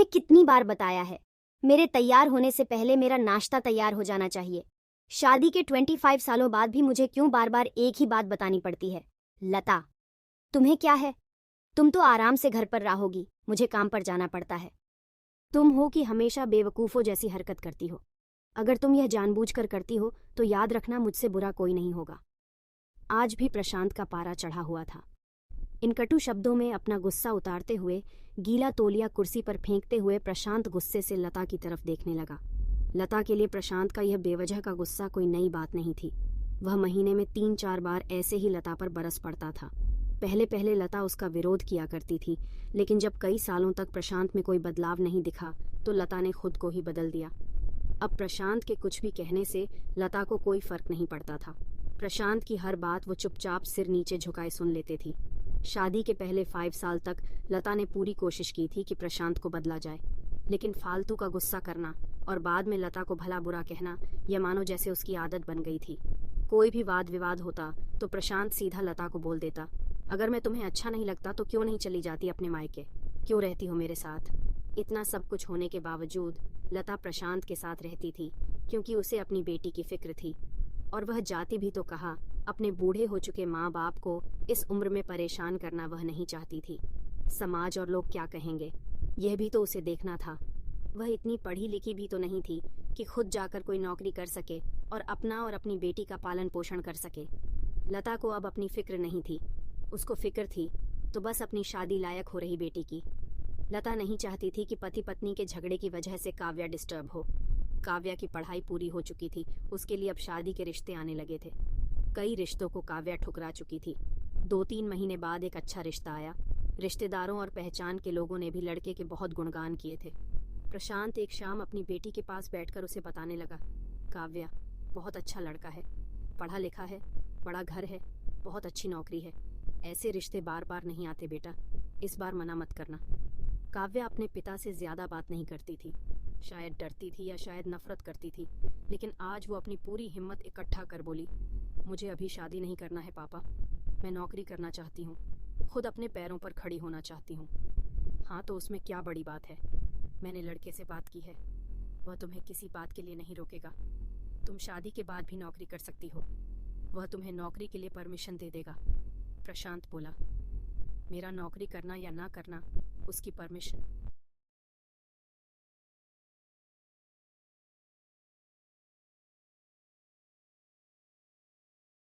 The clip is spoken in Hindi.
तुम्हें कितनी बार बताया है, मेरे तैयार होने से पहले मेरा नाश्ता तैयार हो जाना चाहिए। शादी के 25 सालों बाद भी मुझे क्यों बार बार एक ही बात बतानी पड़ती है? लता, तुम्हें क्या है? तुम तो आराम से घर पर रहोगी, मुझे काम पर जाना पड़ता है। तुम हो कि हमेशा बेवकूफ़ों जैसी हरकत करती हो। अगर तुम यह जानबूझकर करती हो तो याद रखना, मुझसे बुरा कोई नहीं होगा। आज भी प्रशांत का पारा चढ़ा हुआ था। इन कटु शब्दों में अपना गुस्सा उतारते हुए, गीला तौलिया कुर्सी पर फेंकते हुए प्रशांत गुस्से से लता की तरफ देखने लगा। लता के लिए प्रशांत का यह बेवजह का गुस्सा कोई नई बात नहीं थी। वह महीने में 3-4 बार ऐसे ही लता पर बरस पड़ता था। पहले पहले लता उसका विरोध किया करती थी, लेकिन जब कई सालों तक प्रशांत में कोई बदलाव नहीं दिखा तो लता ने खुद को ही बदल दिया। अब प्रशांत के कुछ भी कहने से लता को कोई फर्क नहीं पड़ता था। प्रशांत की हर बात वो चुपचाप सिर नीचे झुकाए सुन लेती थी। शादी के पहले 5 साल तक लता ने पूरी कोशिश की थी कि प्रशांत को बदला जाए, लेकिन फालतू का गुस्सा करना और बाद में लता को भला बुरा कहना, यह मानो जैसे उसकी आदत बन गई थी। कोई भी वाद विवाद होता तो प्रशांत सीधा लता को बोल देता, अगर मैं तुम्हें अच्छा नहीं लगता तो क्यों नहीं चली जाती अपने मायके, क्यों रहती हो मेरे साथ? इतना सब कुछ होने के बावजूद लता प्रशांत के साथ रहती थी, क्योंकि उसे अपनी बेटी की फिक्र थी। और वह जाती भी तो कहा, अपने बूढ़े हो चुके माँ बाप को इस उम्र में परेशान करना वह नहीं चाहती थी। समाज और लोग क्या कहेंगे, यह भी तो उसे देखना था। वह इतनी पढ़ी लिखी भी तो नहीं थी कि खुद जाकर कोई नौकरी कर सके और अपना और अपनी बेटी का पालन पोषण कर सके। लता को अब अपनी फिक्र नहीं थी। उसको फिक्र थी तो बस अपनी शादी लायक हो रही बेटी की। लता नहीं चाहती थी कि पति पत्नी के झगड़े की वजह से काव्या डिस्टर्ब हो। काव्या की पढ़ाई पूरी हो चुकी थी, उसके लिए अब शादी के रिश्ते आने लगे थे। कई रिश्तों को काव्या ठुकरा चुकी थी। 2-3 महीने बाद एक अच्छा रिश्ता आया। रिश्तेदारों और पहचान के लोगों ने भी लड़के के बहुत गुणगान किए थे। प्रशांत एक शाम अपनी बेटी के पास बैठकर उसे बताने लगा, काव्या, बहुत अच्छा लड़का है, पढ़ा लिखा है, बड़ा घर है, बहुत अच्छी नौकरी है। ऐसे रिश्ते बार बार नहीं आते बेटा, इस बार मना मत करना। काव्या अपने पिता से ज्यादा बात नहीं करती थी। शायद डरती थी या शायद नफरत करती थी, लेकिन आज वो अपनी पूरी हिम्मत इकट्ठा कर बोली, मुझे अभी शादी नहीं करना है पापा, मैं नौकरी करना चाहती हूँ, खुद अपने पैरों पर खड़ी होना चाहती हूँ। हाँ तो उसमें क्या बड़ी बात है? मैंने लड़के से बात की है, वह तुम्हें किसी बात के लिए नहीं रोकेगा। तुम शादी के बाद भी नौकरी कर सकती हो, वह तुम्हें नौकरी के लिए परमिशन दे देगा। प्रशांत बोला, मेरा नौकरी करना या ना करना उसकी परमिशन